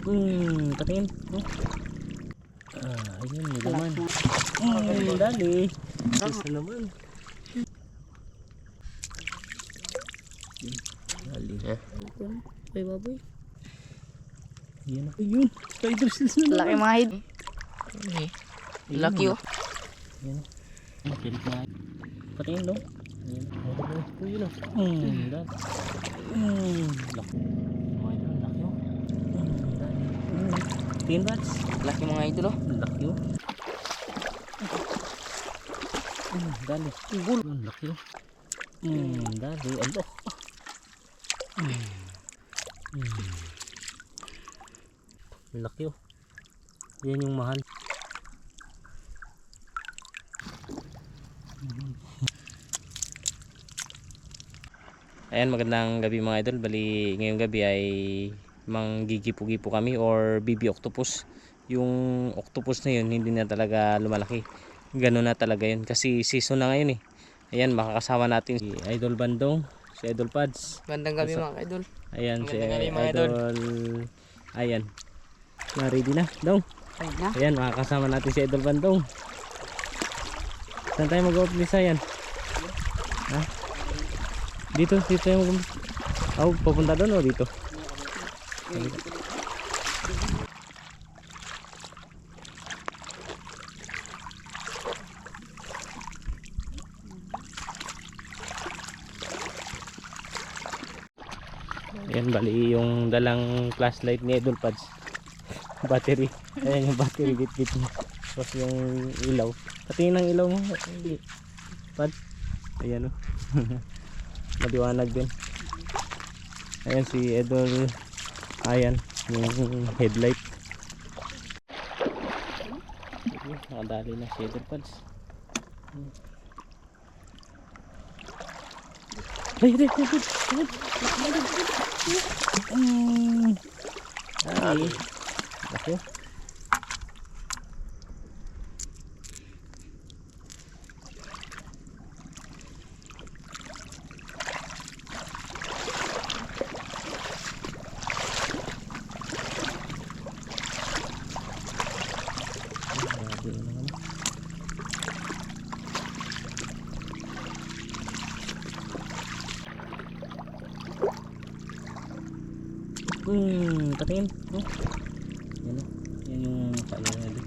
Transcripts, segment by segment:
Patingin. Ayun, may laman. Dali. Isa naman. Dali. Ay, baboy. Yan. Ayun. Spider cells na naman. Laki mga hid. Laki oh. Yan. Pilit na. Patingin daw. Ayan. Ayun o. Dali. Laki. Mga idol, laki o. Tingin bats. Laki mga idol oh. Laki o. Dali. Bul. Laki o. Dali. Alo. Laki o. Yan yung mahal. Ayan, magandang gabi mga idol. Bali ngayong gabi ay manggigipo-gipo kami or baby octopus. Yung octopus na yun hindi na talaga lumalaki. Gano'n na talaga yun kasi season na ngayon eh. Ayan, makakasama natin si Idol Bandong, si Idol Pads. Magandang gabi mga idol. Ayan, si Magandang gabi, mga idol. Idol. Ayan. Na-ready na, Dong. Ayun na. Ayan, makakasama natin si Idol Bandong. Saan tayo mag-umpisa yan? Ha? Dito tayo mag-umpisa. Papunta doon o dito? Ayan, bali yung dalang flashlight ni Idol Pads. Battery. Ayan yung battery bit-bit niya. Tapos yung ilaw. Patingin ng ilaw mo. Pads. Ayan o. Maliwanag din. Ayan si Idol. Ayan yung headlight. Nakadali na si Idol Pads. Ay. Laki. Patingin. Yan o. Yan yung kaya na doon.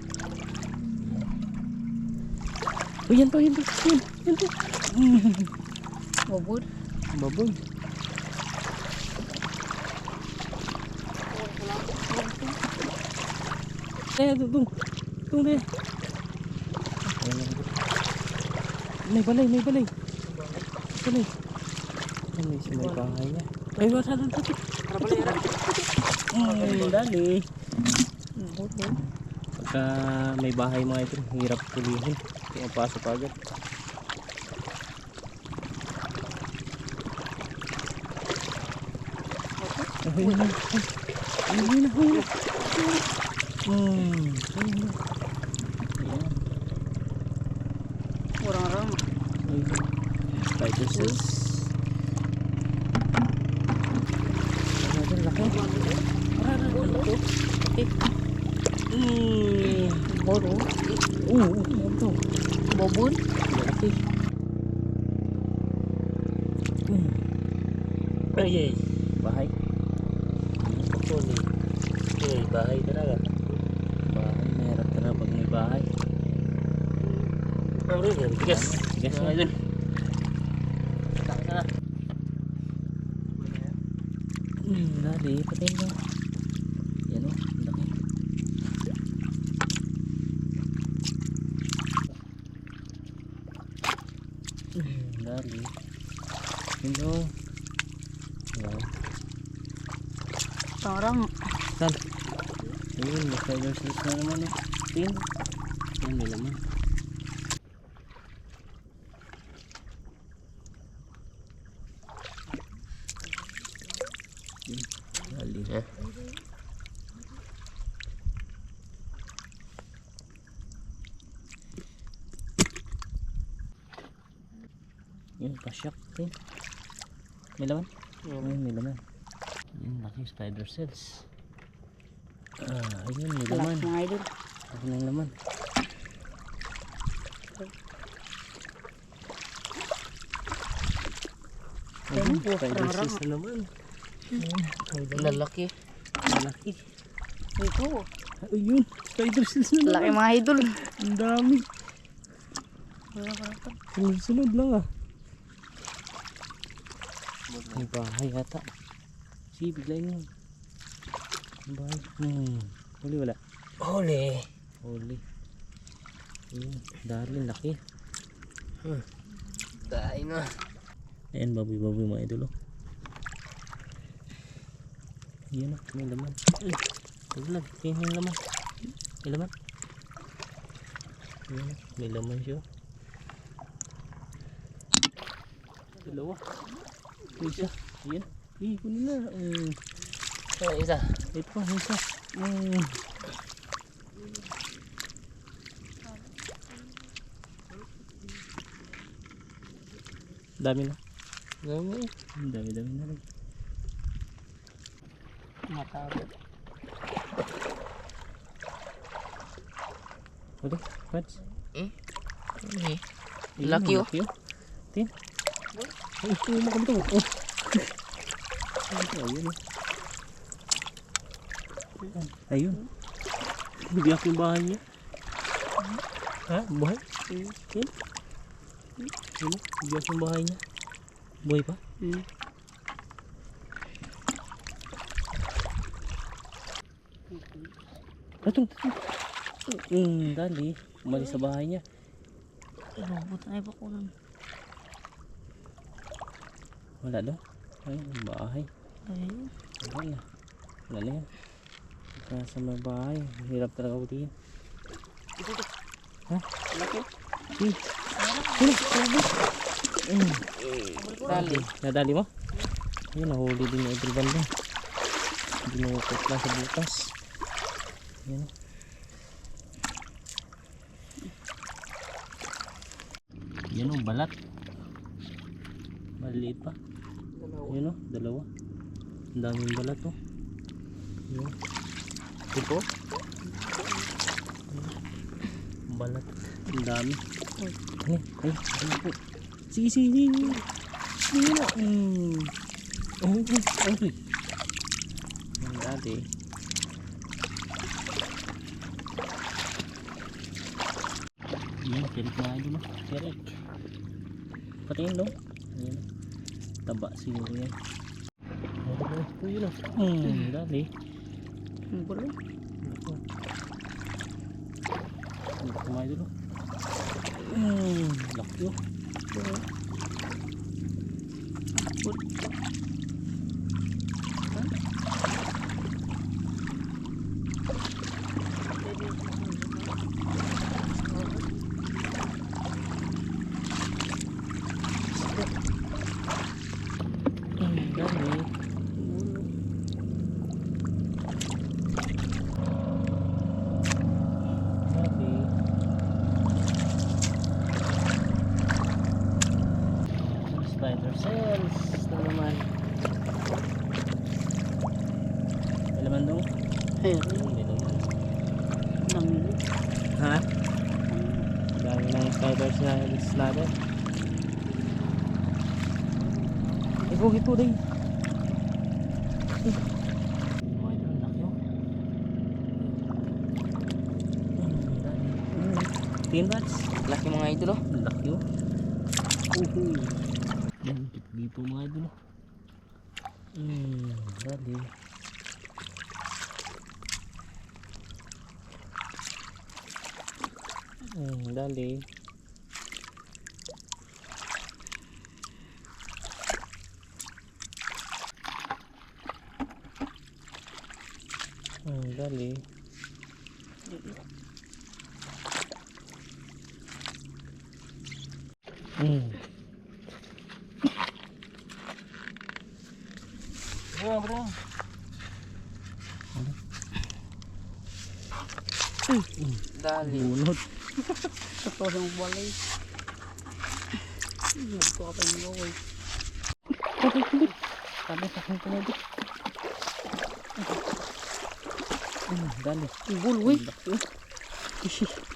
Yan to. Yan to. Babod. Baboy. Tung deh. May balay. Balay. Ano yung may bahay niya? Ay, wala na dito. Dali. Pagka may bahay mga ito, hirap pulihin. Kaya pasok agad. Ayun na. Orang-orang. Spider cells. Boro. Ito. Babod. Laki. Ay. Bahay. Ito ni. Bahay talaga. Bahay. Meron talaga pag may bahay. Tigas na idol. Dali, patin mo. Yan o, laki. Dali. Yan o. Yan. Orang. Saan? Ayun, may spider cells na naman o. Tingin. Yan, may laman. Dali. Yun, pasyak din. May laman? Ayun, may laman. Yun, laki spider cells. Ayun, may Lakas laman. mga idol. Ako ng laman. Ayun, spider sis na naman. Lalaki. Malaki. Ito. Ayun, spider sis na Laki naman. mga idol. Ang dami. Sunod-sunod lang ah. May bahay yata. Si, biglayin mo. May bahay. Huli wala. Huli. Huli. Ayun, dali, laki. Dahil na. Ayan, baboy-baboy mga idol. Oh. Ayan oh, may laman. Ay, taglag. Tingnan yung laman. May laman. Ayan, may laman siya. Dalawa. May isa. Ayan. Kunin na. Isa. Ito pa, may isa. Dami na. Dami. Dami na rin. Matabo. Okay, Pats. Huli. Ayun, Laki oh. Laki oh. Tin. Ay, tuma ka ito. Oh. Ayun oh. Ayun. Biyak yung bahay niya. Ha? Buhay? Ayun. Ayun oh. Biyak yung bahay niya. Buhay pa? Ito. Dali. Umalis sa bahay niya. Robot na iba ko lang. Wala daw. Ay, bahay. Ayun. Wala na. Wala na yan. Sa may bahay. Hirap talaga ulihin. Ha? Laki. Dali. Nadali mo? Ayun, nahuli din yung idol banda. Binukot lang sa bukas. Ayun. Yan o, balat. Maliit pa. Ayun o, dalawa. Ang daming balat o. Ayun. Ito. Balat. Ang dami. Ay, po. Sige. Sige na. Okay. Ang dati. Yan, tirik na nga dito. Tirik. Patingin daw. Ayan. Taba siguro yan. Ito yun o. Dali. Ang bulo. Ito. Ito kumain dito. Laki o. Dali. Spider cells na naman. May laman dong? Ayun. May laman. Namili. Ha? Dami ng spider cells natin. Ikaw ito din. Mga ito, laki o. Tingin bats? Laki mga idol oh. Laki o. Yan, dito mga idol o. Dali. Dali. Dali. Bro. Dali. Bunot. Ito sa mga balay. Ito ka pa yung gawin. Sabi sa akin ko na dito. dali. Bulwi.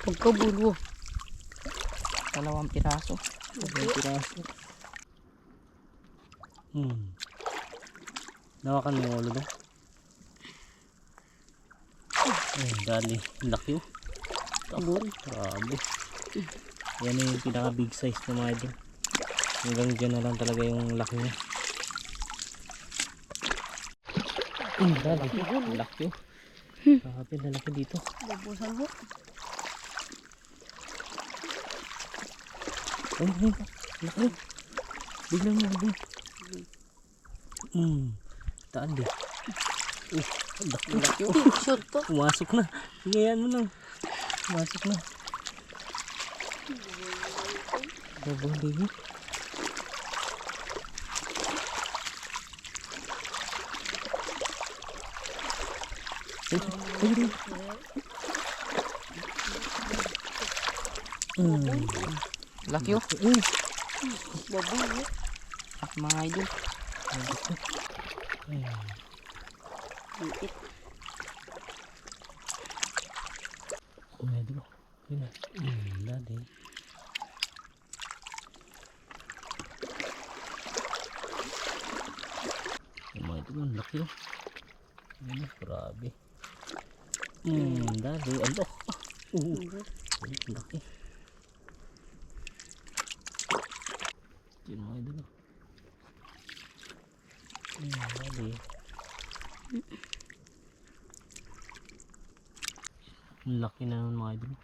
Pagkabulwo. 2 piraso. Ang piraso. Nawakan mo yung ulo no? Dali. Laki oh. Bul. Grabe. Yan yung pinaka big size na mga idol. Hanggang dyan na lang talaga yung laki niya. Dali. Laki oh. Grabe, lalaki dito. Babusan mo. Ayun. Laki. Biglang mo, biglang. Dali. Laki. Laki. Short to. Pumasok na. Hingayan mo lang. Pumasok na. Babang baby. Laki oh. Babuwi. Mga idol. Liit. May dulo. Yun na. Dali. May dulo. Laki oh. Grabe. Dali. Alo. Laki. Yun mga dulo. Dali. Laki na naman mga idol.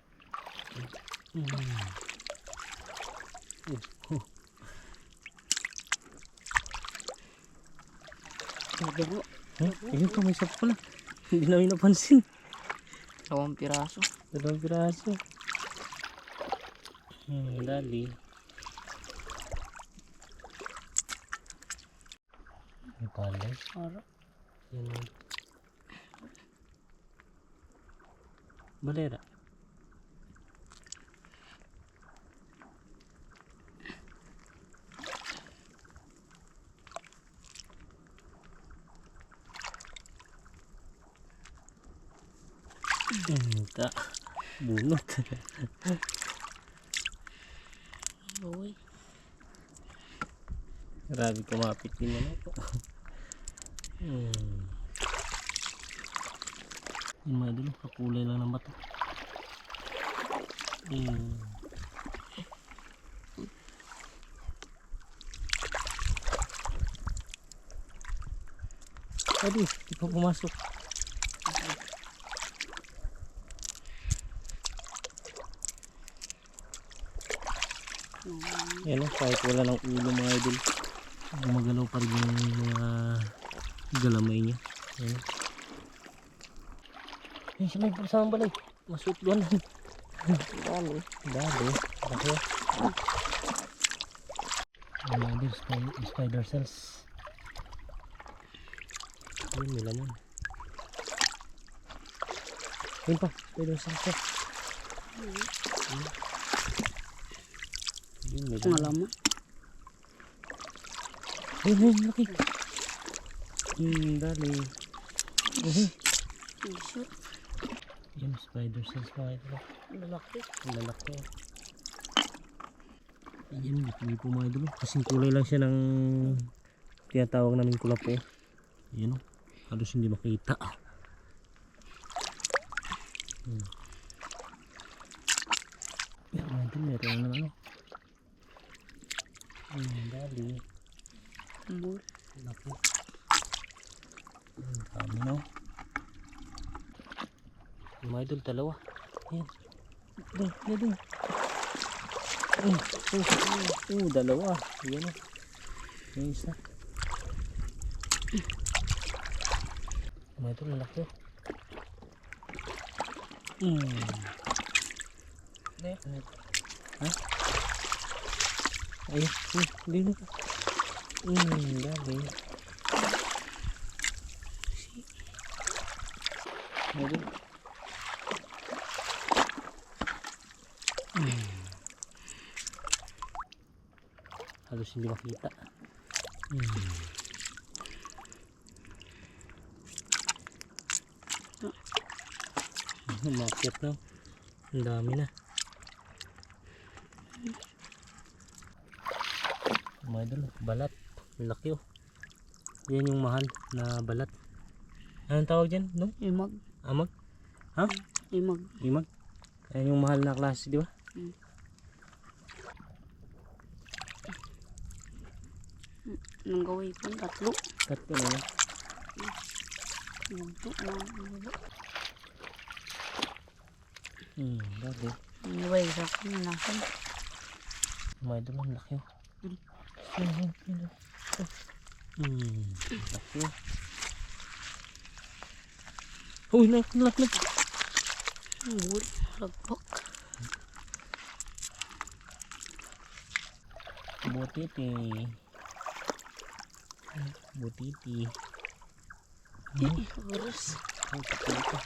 Sabi mo. Ayun pa, may isa pa pala. Hindi namin napansin. 2 piraso. 2 piraso. Dali. May palay. Ara. Yan o. Balera. Ta. Bunot. Babuwi. Grabe kumapit din ano. Yung mga dulo, kakulay lang ng bato. Adi, di pa pumasok. Yan o, kahit wala ng ulo mga idol, gumagalaw pa rin yung mga galamay niya. Yan. Yan siya may pasamang balay. Masuot doon. Dali. Dali. Laki. Another spider cells. Yun, may laman. Yun pa, spider cells pa. Yun, may laman. Malaman. Yun, laki. Dali. Short. Yan, spider cells pa ito. Lalaki. Lalaki. Yan, hindi po mga idol. Kasing kulay lang siya ng tinatawag namin kulapo. Yan o. Halos hindi makita. Yan mga idol, meron na ano. Dali. Bul. Laki. Dami na o. Yung mga idol, dalawa. Yan. Dali. Dalawa. Yan o. Yung isa. Mga idol, lalaki o. Ha? Ayun. Dito. Dali. Ayun. Halos hindi makita. Umakyat na. Ang dami na. Mga idol, balat. Ang laki oh. Yan yung mahal na balat. Anong tawag dyan? No? Imag. Amag? Ha? Imag. Imag? Ayan yung mahal na klase, di ba? Nang gawin po, tatlo. Tatlo na yun. Ito, Dali. Anyway, sa akin, nasan. Mga idol, ang laki oh. Laki oh. Uy, nak. Bull, lagpak. Butiti. Butiti. Urus. Ang kapito.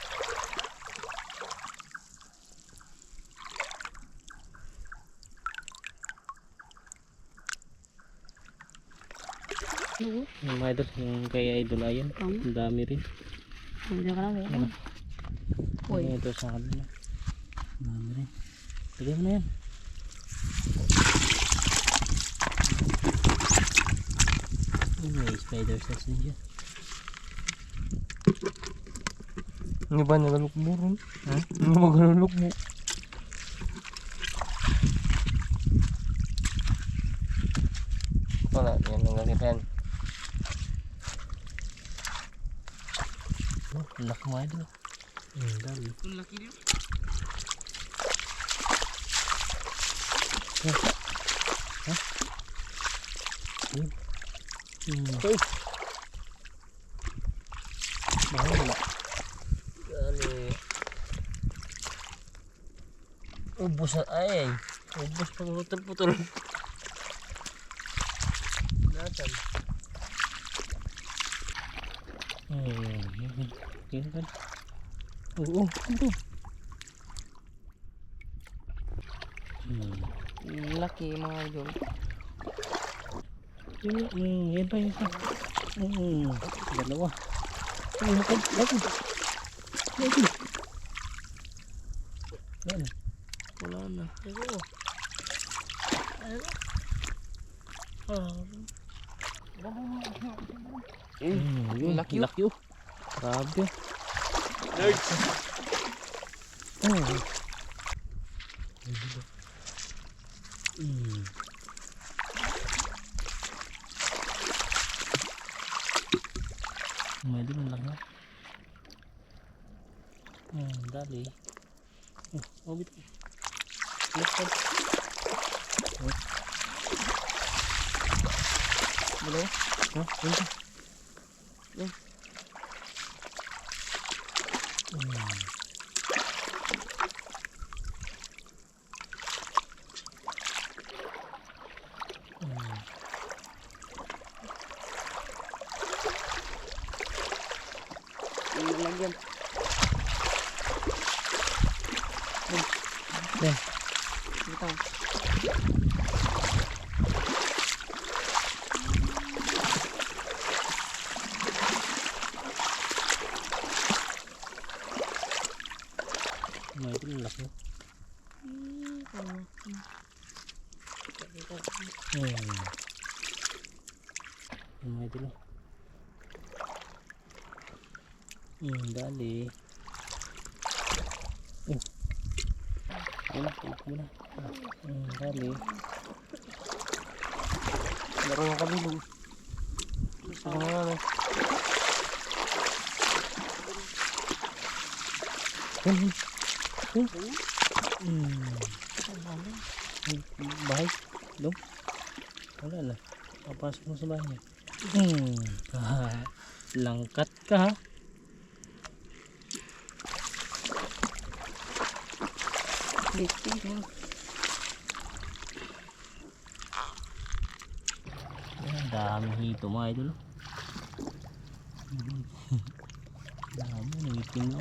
Oo. Yung mga idol, yung kay idol ayan. Tama. Ang dami rin. Hindi ka lang eh. Uy. Ito sa kanila. Ang dami rin. Lagyan mo na yan. May spider cells din dyan. Ano ba nagalukbo ron? Ha? Ano ba nagalukbo? Wala, yan ang galitan. Oh, ang laki mga idol. Ang dami. Ang laki din. Hey! Mahal. Dali. Ubus na ay. Ubus pang putol-putol. Natan. Yan kan. Oo, ito. Ang laki mga idol. Yan pa yun. Dalawa. Lagi. Yan. Wala na. Ito. Yun, laki laki oh. Grabe. Medyo lang lang. Dali. Oh, bito. Lipad. Dalawa. Ha? Bito. Lagyan. Yan. Ito. Medyo lang laki. Medyo lang. Dali. Yan, tulog mo na. Dali. Laro ng kabilog. Gusto mo na. Bahay. Dong. Wala na. Papasok mo sa bahay niya. Langkat ka ha. Dami hito mga idol. Dami, nangitim na.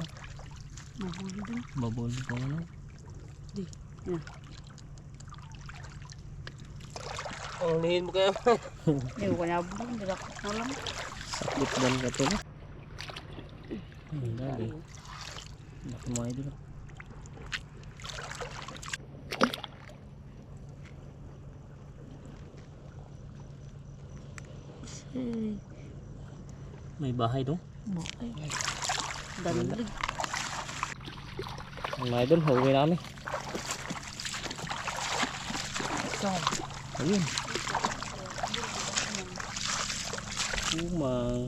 Mahuli din. Babol pa ano. Di. Yan. Ang lihin mo kaya. Hindi ko kanya buong. Dilakot na lang. Sakit dan ka to. Dali. Laki mga idol. May bahay doon. Bakay. Dalig. Mga idol, huwi na kami. Saan? Ayun. Umang.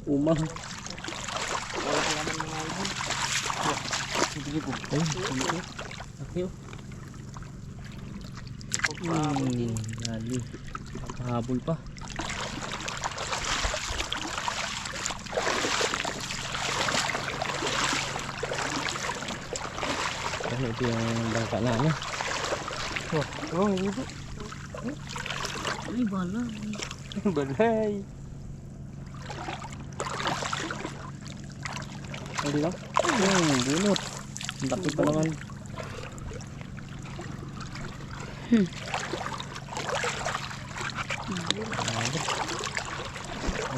Umang. Malaki naman mga idol. Sige po. Ayun. Laki oh. Dali. Nakahabol pa. Kasi ito yung bangka namin. Ito. Ay, bala. Balay. Hindi lang. Bunot. Ang laki pa naman.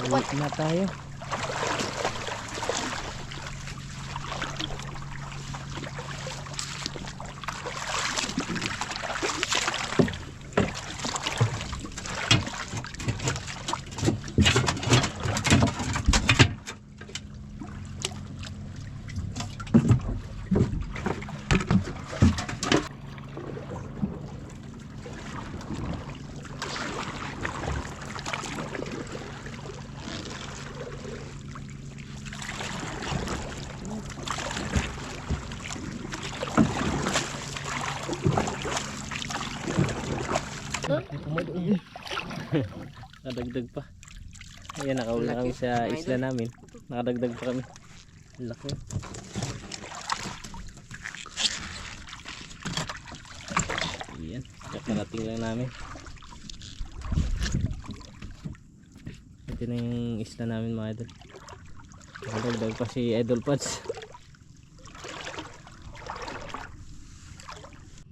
Ulit na tayo. Nakadagdag pa. Ayan, nakahuli na kami sa isla namin. Nakadagdag pa kami. Laki. Ayan, kakarating lang namin. Ito na yung isla namin mga idol. Nakadagdag pa si Idol Pads.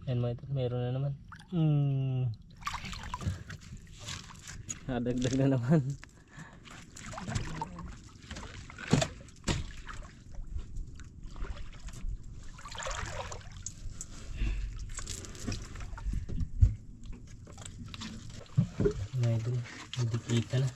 Ayan mga idol, meron na naman. Nakadagdag na naman. Mga idol, hindi kita na.